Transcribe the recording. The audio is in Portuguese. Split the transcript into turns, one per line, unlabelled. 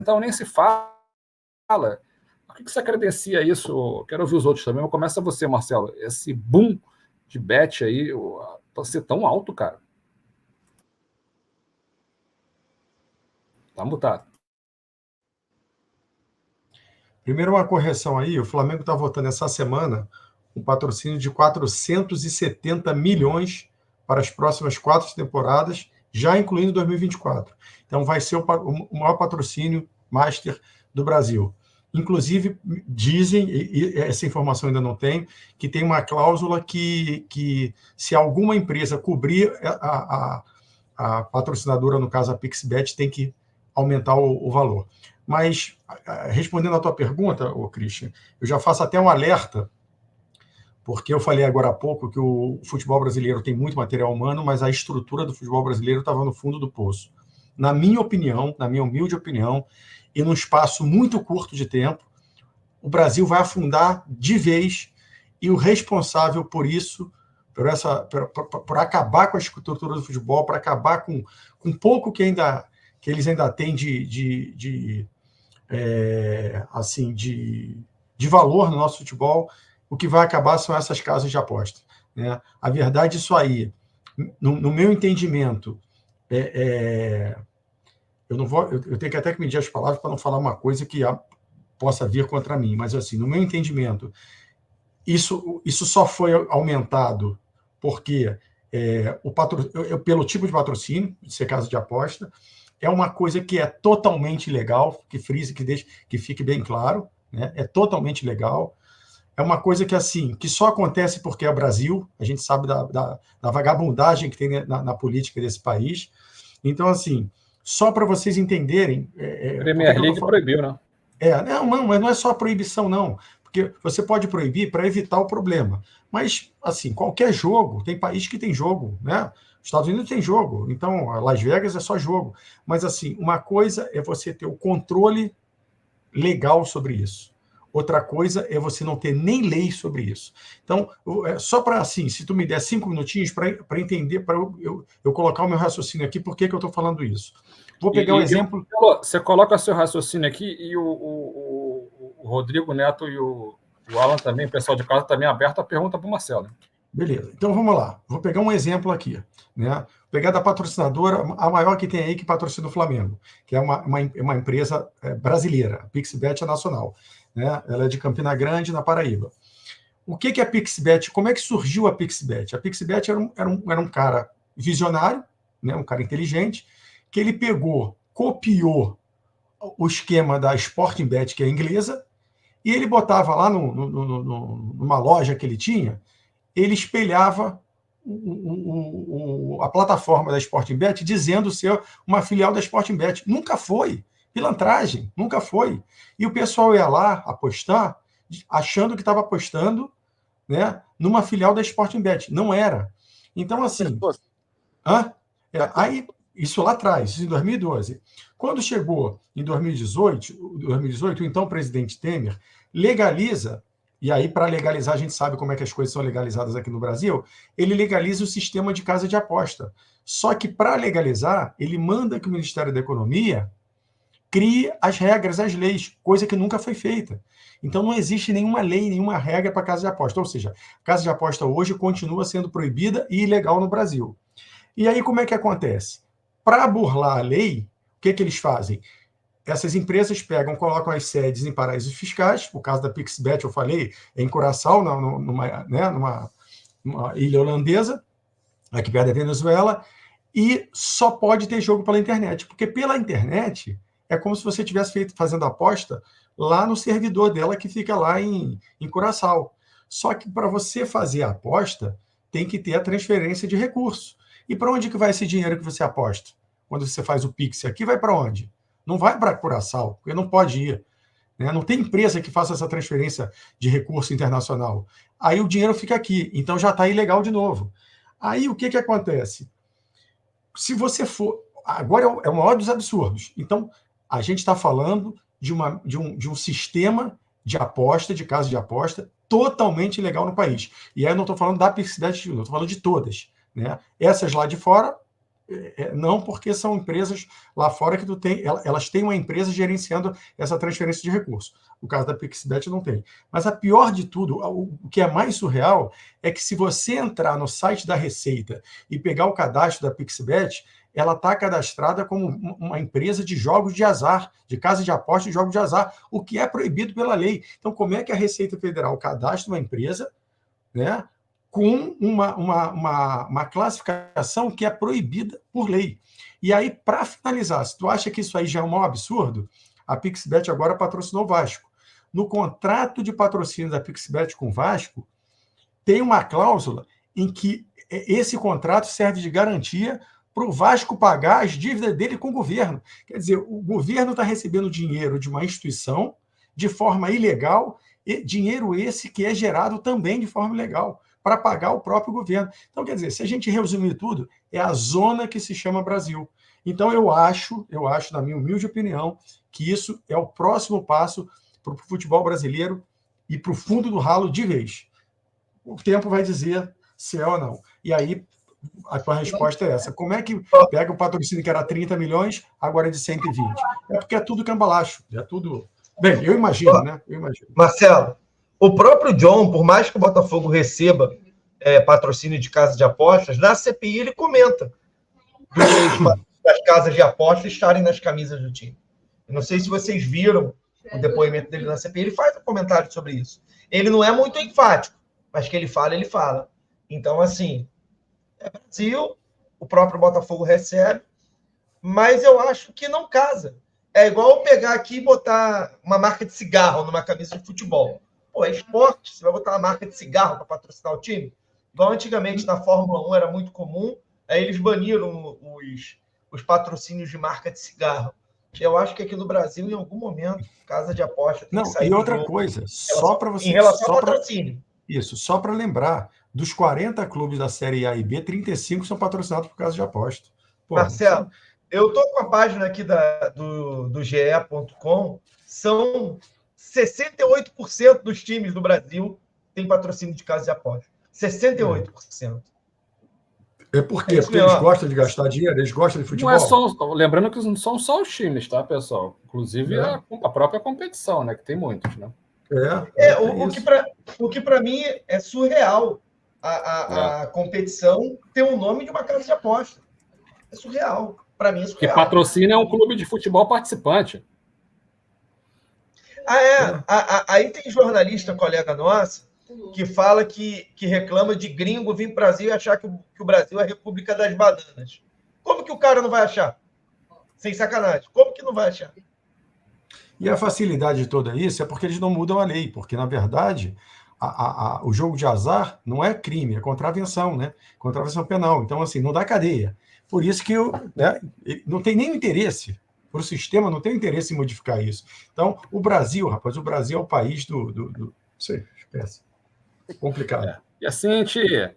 então nem se fala. Por que você credencia isso? Quero ouvir os outros também, mas começa você, Marcelo. Esse boom de bet aí, pra ser tão alto, cara. Tá mutado.
Primeiro, uma correção aí, o Flamengo está votando essa semana um patrocínio de 470 milhões para as próximas 4 temporadas, já incluindo 2024. Então, vai ser o maior patrocínio master do Brasil. Inclusive, dizem, e essa informação ainda não tem, que tem uma cláusula que se alguma empresa cobrir a patrocinadora, no caso a Pixbet, tem que aumentar o valor. Mas, respondendo à tua pergunta, Christian, eu já faço até um alerta, porque eu falei agora há pouco que o futebol brasileiro tem muito material humano, mas a estrutura do futebol brasileiro estava no fundo do poço. Na minha opinião, na minha humilde opinião, e num espaço muito curto de tempo, o Brasil vai afundar de vez, e o responsável por isso, por acabar com a estrutura do futebol, por acabar com pouco que eles ainda têm de valor no nosso futebol, o que vai acabar são essas casas de aposta. Né? A verdade, isso aí, no meu entendimento, eu tenho que até medir as palavras para não falar uma coisa que possa vir contra mim, mas assim, no meu entendimento, isso só foi aumentado porque pelo tipo de patrocínio, de ser casa de aposta, é uma coisa que é totalmente legal, que frise, que fique bem claro, né? É totalmente legal. É uma coisa que, assim, que só acontece porque é o Brasil, a gente sabe da vagabundagem que tem na política desse país. Então, assim, só para vocês entenderem...
Premier League proibiu, né?
Mas não é só a proibição, não. Porque você pode proibir para evitar o problema. Mas, assim, qualquer jogo, tem país que tem jogo, né? Os Estados Unidos tem jogo, então Las Vegas é só jogo. Mas, assim, uma coisa é você ter o controle legal sobre isso. Outra coisa é você não ter nem lei sobre isso. Então, só para, assim, se tu me der 5 minutinhos para entender, para eu colocar o meu raciocínio aqui, por que eu estou falando isso? Vou pegar um exemplo...
Você coloca seu raciocínio aqui e o Rodrigo Neto e o Alan também, o pessoal de casa também aberto a pergunta para o Marcelo.
Beleza, então vamos lá. Vou pegar um exemplo aqui. Né? Vou pegar da patrocinadora, a maior que tem aí que patrocina o Flamengo, que é uma empresa brasileira, a Pixbet é nacional. Né? Ela é de Campina Grande, na Paraíba. O que é a Pixbet? Como é que surgiu a Pixbet? A Pixbet era um cara visionário, né? Um cara inteligente, que ele copiou o esquema da Sportingbet, que é inglesa, e ele botava lá numa loja que ele tinha, ele espelhava a plataforma da Sportingbet dizendo ser uma filial da Sportingbet. Nunca foi. Pilantragem, nunca foi. E o pessoal ia lá apostar, achando que estava apostando, né, numa filial da Sportingbet. Não era. Então, assim... Aí, isso lá atrás, isso em 2012. Quando chegou em 2018, o então presidente Temer legaliza, e aí para legalizar a gente sabe como é que as coisas são legalizadas aqui no Brasil, ele legaliza o sistema de casa de aposta. Só que para legalizar, ele manda que o Ministério da Economia crie as regras, as leis, coisa que nunca foi feita. Então não existe nenhuma lei, nenhuma regra para casa de aposta. Ou seja, a casa de aposta hoje continua sendo proibida e ilegal no Brasil. E aí como é que acontece? Para burlar a lei, o que eles fazem? Essas empresas colocam as sedes em paraísos fiscais, o caso da Pixbet, eu falei, é em Curaçao, numa ilha holandesa, aqui perto da Venezuela, e só pode ter jogo pela internet, porque pela internet é como se você estivesse fazendo aposta lá no servidor dela, que fica lá em Curaçao. Só que para você fazer a aposta, tem que ter a transferência de recursos. E para onde que vai esse dinheiro que você aposta? Quando você faz o Pix aqui, vai para onde? Não vai para Curaçao, porque não pode ir. Né? Não tem empresa que faça essa transferência de recurso internacional. Aí o dinheiro fica aqui, então já está ilegal de novo. Aí o que acontece? Se você for... Agora é o maior dos absurdos. Então, a gente está falando de um sistema de aposta, de casa de aposta, totalmente ilegal no país. E aí eu não estou falando da Pixbet, eu estou falando de todas. Né? Essas lá de fora, Não, porque são empresas lá fora que elas têm uma empresa gerenciando essa transferência de recursos. O caso da Pixbet não tem. Mas a pior de tudo, o que é mais surreal, é que se você entrar no site da Receita e pegar o cadastro da Pixbet, ela está cadastrada como uma empresa de jogos de azar, de casa de aposta de jogos de azar, o que é proibido pela lei. Então, como é que a Receita Federal cadastra uma empresa, né, com uma classificação que é proibida por lei? E aí, para finalizar, se tu acha que isso aí já é um maior absurdo, a Pixbet agora patrocinou o Vasco. No contrato de patrocínio da Pixbet com o Vasco, tem uma cláusula em que esse contrato serve de garantia para o Vasco pagar as dívidas dele com o governo. Quer dizer, o governo está recebendo dinheiro de uma instituição de forma ilegal, e dinheiro esse que é gerado também de forma ilegal, para pagar o próprio governo. Então, quer dizer, se a gente resumir tudo, é a zona que se chama Brasil. Então, eu acho, na minha humilde opinião, que isso é o próximo passo para o futebol brasileiro e para o fundo do ralo de vez. O tempo vai dizer se é ou não. E aí, a tua resposta é essa. Como é que pega o patrocínio que era 30 milhões, agora é de 120? É porque é tudo cambalacho, é tudo... Bem, eu imagino, né? Eu imagino.
Marcelo, o próprio John, por mais que o Botafogo receba patrocínio de casa de apostas, na CPI ele comenta das casas de apostas estarem nas camisas do time. Eu não sei se vocês viram o depoimento dele na CPI, ele faz um comentário sobre isso. Ele não é muito enfático, mas que ele fala. Então, assim, é Brasil, o próprio Botafogo recebe, mas eu acho que não casa. É igual eu pegar aqui e botar uma marca de cigarro numa camisa de futebol. Pô, é esporte, você vai botar uma marca de cigarro para patrocinar o time? Igual antigamente na Fórmula 1 era muito comum, aí eles baniram os patrocínios de marca de cigarro. Eu acho que aqui no Brasil, em algum momento, casa de aposta tem que sair.
E outra coisa, só para você...
Em relação ao patrocínio.
Isso, só para lembrar, dos 40 clubes da Série A e B, 35 são patrocinados por casa de aposta. Pô,
Marcelo, eu estou com a página aqui do GE.com, são 68% dos times do Brasil tem patrocínio de casa de aposta. 68%.
É por quê? Porque eles gostam de gastar dinheiro, eles gostam de futebol.
Não é só, lembrando que não são só os times, tá, pessoal? Inclusive a própria competição, né? Que tem muitos, né?
O que para mim é surreal a competição ter o nome de uma casa de aposta. É surreal. Para mim é surreal.
Que patrocina é um clube de futebol participante.
Aí tem jornalista, colega nossa, que fala que reclama de gringo vir para o Brasil e achar que o Brasil é a República das Bananas. Como que o cara não vai achar? Sem sacanagem. Como que não vai achar?
E a facilidade de toda isso é porque eles não mudam a lei, porque, na verdade, o jogo de azar não é crime, é contravenção, né? Contravenção penal. Então, assim, não dá cadeia. Por isso que não tem nem interesse, para o sistema não tem interesse em modificar isso. Então, o Brasil, rapaz, o Brasil é o país do... Não sei, espécie. Complicado.
E assim a gente